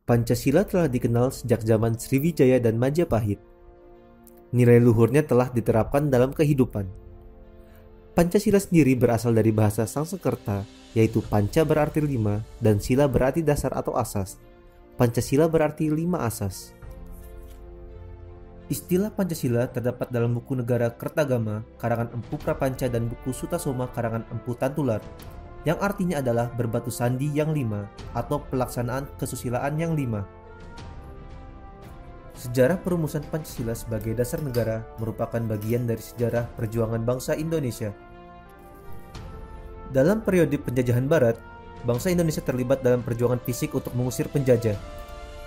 Pancasila telah dikenal sejak zaman Sriwijaya dan Majapahit. Nilai luhurnya telah diterapkan dalam kehidupan. Pancasila sendiri berasal dari bahasa Sanskerta, yaitu panca berarti 5 dan sila berarti dasar atau asas. Pancasila berarti 5 asas. Istilah Pancasila terdapat dalam buku Negara Kertagama karangan Empu Prapanca dan buku Sutasoma karangan Empu Tantular, yang artinya adalah berbatu sandi yang 5 atau pelaksanaan kesusilaan yang 5. Sejarah perumusan Pancasila sebagai dasar negara merupakan bagian dari sejarah perjuangan bangsa Indonesia. Dalam periode penjajahan Barat, bangsa Indonesia terlibat dalam perjuangan fisik untuk mengusir penjajah.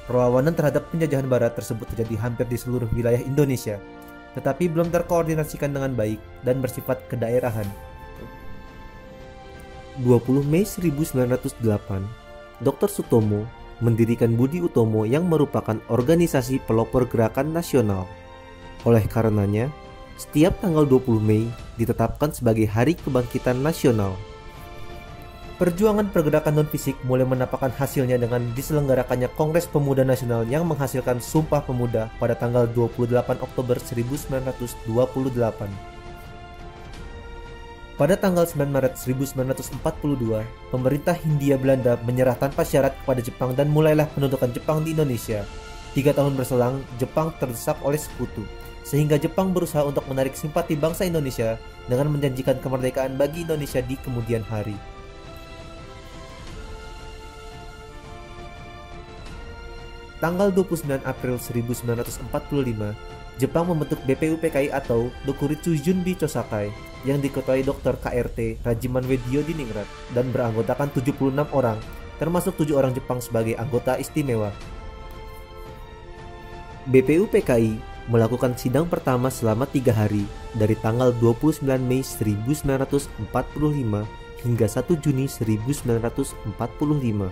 Perlawanan terhadap penjajahan Barat tersebut terjadi hampir di seluruh wilayah Indonesia, tetapi belum terkoordinasikan dengan baik dan bersifat kedaerahan. 20 Mei 1908, Dr. Sutomo mendirikan Budi Utomo yang merupakan organisasi pelopor gerakan nasional. Oleh karenanya, setiap tanggal 20 Mei ditetapkan sebagai Hari Kebangkitan Nasional. Perjuangan pergerakan non-fisik mulai menampakkan hasilnya dengan diselenggarakannya Kongres Pemuda Nasional yang menghasilkan Sumpah Pemuda pada tanggal 28 Oktober 1928. Pada tanggal 9 Maret 1942, pemerintah Hindia Belanda menyerah tanpa syarat kepada Jepang dan mulailah pendudukan Jepang di Indonesia. 3 tahun berselang, Jepang terdesak oleh sekutu, sehingga Jepang berusaha untuk menarik simpati bangsa Indonesia dengan menjanjikan kemerdekaan bagi Indonesia di kemudian hari. Tanggal 29 April 1945, Jepang membentuk BPUPKI atau Dokuritsu Junbi Chosakai yang diketuai Dr. KRT Rajiman Weddiodiningrat dan beranggotakan 76 orang, termasuk 7 orang Jepang sebagai anggota istimewa. BPUPKI melakukan sidang pertama selama 3 hari dari tanggal 29 Mei 1945 hingga 1 Juni 1945.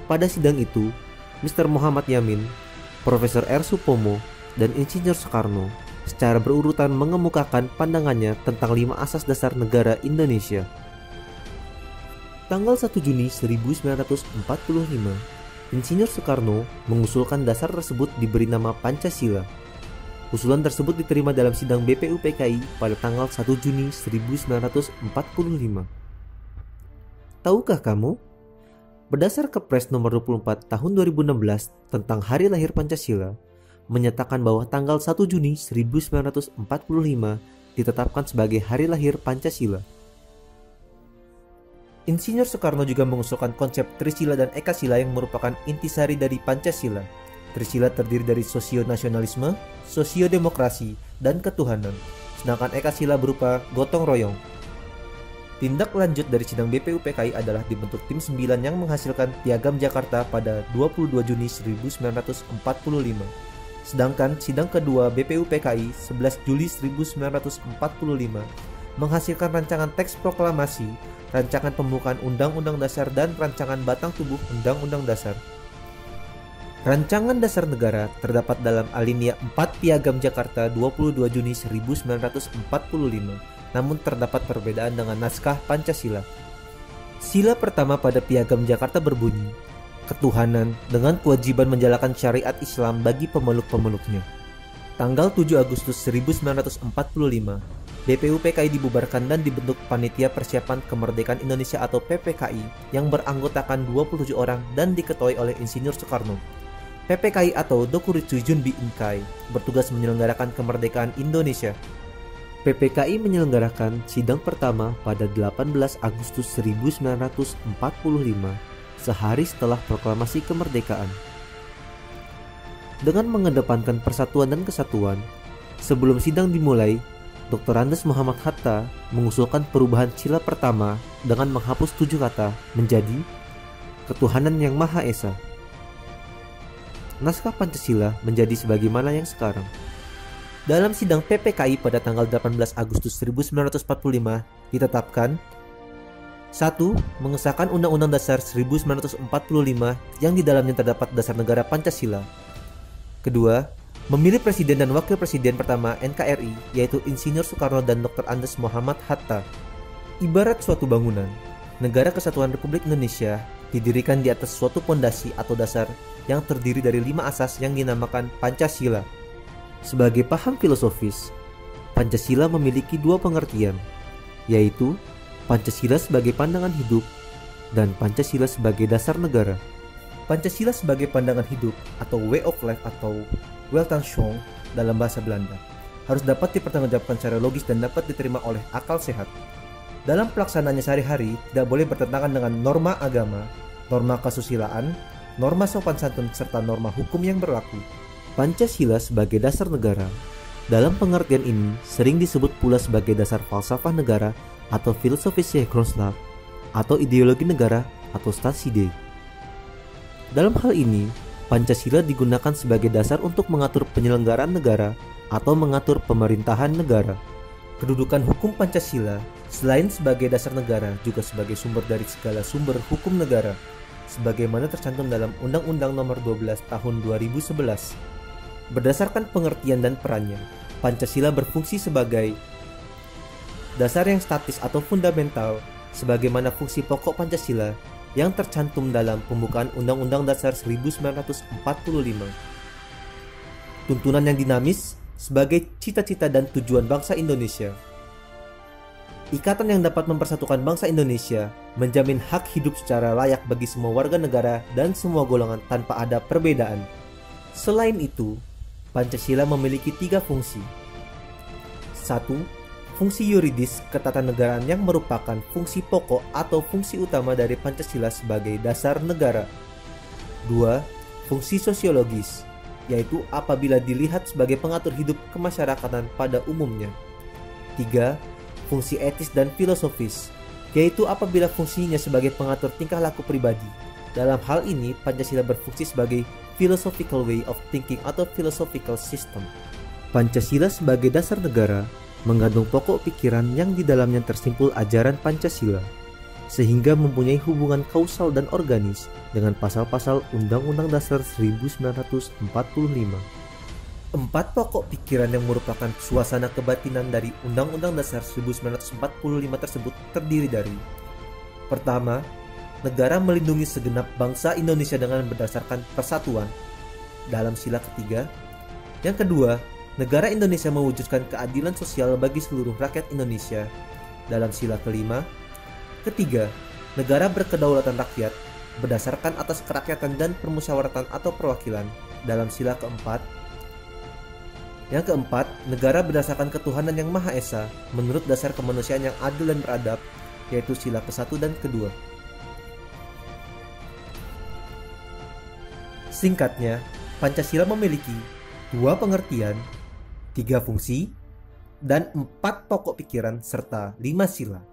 Pada sidang itu, Mr. Muhammad Yamin, Profesor R. Supomo, dan Insinyur Soekarno secara berurutan mengemukakan pandangannya tentang 5 asas dasar negara Indonesia. Tanggal 1 Juni 1945, Insinyur Soekarno mengusulkan dasar tersebut diberi nama Pancasila. Usulan tersebut diterima dalam sidang BPUPKI pada tanggal 1 Juni 1945. Tahukah kamu? Berdasar Kepres nomor 24 tahun 2016 tentang Hari Lahir Pancasila, menyatakan bahwa tanggal 1 Juni 1945 ditetapkan sebagai Hari Lahir Pancasila. Insinyur Soekarno juga mengusulkan konsep Trisila dan Ekasila yang merupakan intisari dari Pancasila. Trisila terdiri dari sosio-nasionalisme, sosio-demokrasi, dan ketuhanan, sedangkan Ekasila berupa gotong royong. Tindak lanjut dari sidang BPUPKI adalah dibentuk tim 9 yang menghasilkan Piagam Jakarta pada 22 Juni 1945. Sedangkan sidang kedua BPUPKI 11 Juli 1945 menghasilkan rancangan teks proklamasi, rancangan pembukaan Undang-Undang Dasar dan rancangan batang tubuh Undang-Undang Dasar. Rancangan Dasar Negara terdapat dalam alinea 4 Piagam Jakarta 22 Juni 1945. Namun terdapat perbedaan dengan naskah Pancasila. Sila pertama pada Piagam Jakarta berbunyi, ketuhanan dengan kewajiban menjalankan syariat Islam bagi pemeluk-pemeluknya. Tanggal 7 Agustus 1945, BPUPKI dibubarkan dan dibentuk Panitia Persiapan Kemerdekaan Indonesia atau PPKI yang beranggotakan 27 orang dan diketuai oleh Insinyur Soekarno. PPKI atau Dokuritsu Junbi Inkai bertugas menyelenggarakan kemerdekaan Indonesia. PPKI menyelenggarakan sidang pertama pada 18 Agustus 1945, sehari setelah proklamasi kemerdekaan. Dengan mengedepankan persatuan dan kesatuan, sebelum sidang dimulai, Dr. Andes Muhammad Hatta mengusulkan perubahan sila pertama dengan menghapus 7 kata menjadi ketuhanan yang Maha Esa. Naskah Pancasila menjadi sebagaimana yang sekarang. Dalam sidang PPKI pada tanggal 18 Agustus 1945 ditetapkan 1. Mengesahkan Undang-Undang Dasar 1945 yang di dalamnya terdapat dasar negara Pancasila. Kedua, memilih Presiden dan Wakil Presiden pertama NKRI yaitu Insinyur Soekarno dan Dr. Andes Muhammad Hatta. Ibarat suatu bangunan, Negara Kesatuan Republik Indonesia didirikan di atas suatu pondasi atau dasar yang terdiri dari 5 asas yang dinamakan Pancasila. Sebagai paham filosofis, Pancasila memiliki 2 pengertian, yaitu Pancasila sebagai pandangan hidup dan Pancasila sebagai dasar negara. Pancasila sebagai pandangan hidup atau way of life atau Weltanschauung dalam bahasa Belanda harus dapat dipertanggungjawabkan secara logis dan dapat diterima oleh akal sehat. Dalam pelaksanaannya sehari-hari tidak boleh bertentangan dengan norma agama, norma kesusilaan, norma sopan santun serta norma hukum yang berlaku. Pancasila sebagai dasar negara dalam pengertian ini sering disebut pula sebagai dasar falsafah negara atau filosofische Grondslag atau ideologi negara atau Staatsidee. Dalam hal ini, Pancasila digunakan sebagai dasar untuk mengatur penyelenggaraan negara atau mengatur pemerintahan negara. Kedudukan hukum Pancasila selain sebagai dasar negara juga sebagai sumber dari segala sumber hukum negara, sebagaimana tercantum dalam Undang-Undang Nomor 12 Tahun 2011. Berdasarkan pengertian dan perannya, Pancasila berfungsi sebagai dasar yang statis atau fundamental, sebagaimana fungsi pokok Pancasila yang tercantum dalam pembukaan Undang-Undang Dasar 1945. Tuntunan yang dinamis sebagai cita-cita dan tujuan bangsa Indonesia. Ikatan yang dapat mempersatukan bangsa Indonesia, menjamin hak hidup secara layak bagi semua warga negara dan semua golongan tanpa ada perbedaan. Selain itu, Pancasila memiliki 3 fungsi. 1. Fungsi yuridis ketatanegaraan yang merupakan fungsi pokok atau fungsi utama dari Pancasila sebagai dasar negara. 2. Fungsi sosiologis, yaitu apabila dilihat sebagai pengatur hidup kemasyarakatan pada umumnya. 3. Fungsi etis dan filosofis, yaitu apabila fungsinya sebagai pengatur tingkah laku pribadi. Dalam hal ini, Pancasila berfungsi sebagai philosophical way of thinking atau philosophical system. Pancasila sebagai dasar negara mengandung pokok pikiran yang di dalamnya tersimpul ajaran Pancasila, sehingga mempunyai hubungan kausal dan organis dengan pasal-pasal Undang-Undang Dasar 1945. 4 pokok pikiran yang merupakan suasana kebatinan dari Undang-Undang Dasar 1945 tersebut terdiri dari: pertama, negara melindungi segenap bangsa Indonesia dengan berdasarkan persatuan dalam sila ketiga. Yang kedua, negara Indonesia mewujudkan keadilan sosial bagi seluruh rakyat Indonesia dalam sila kelima. Ketiga, negara berkedaulatan rakyat berdasarkan atas kerakyatan dan permusyawaratan atau perwakilan dalam sila keempat. Yang keempat, negara berdasarkan ketuhanan yang Maha Esa menurut dasar kemanusiaan yang adil dan beradab, yaitu sila ke-1 dan kedua. Singkatnya, Pancasila memiliki 2 pengertian, 3 fungsi, dan 4 pokok pikiran serta 5 sila.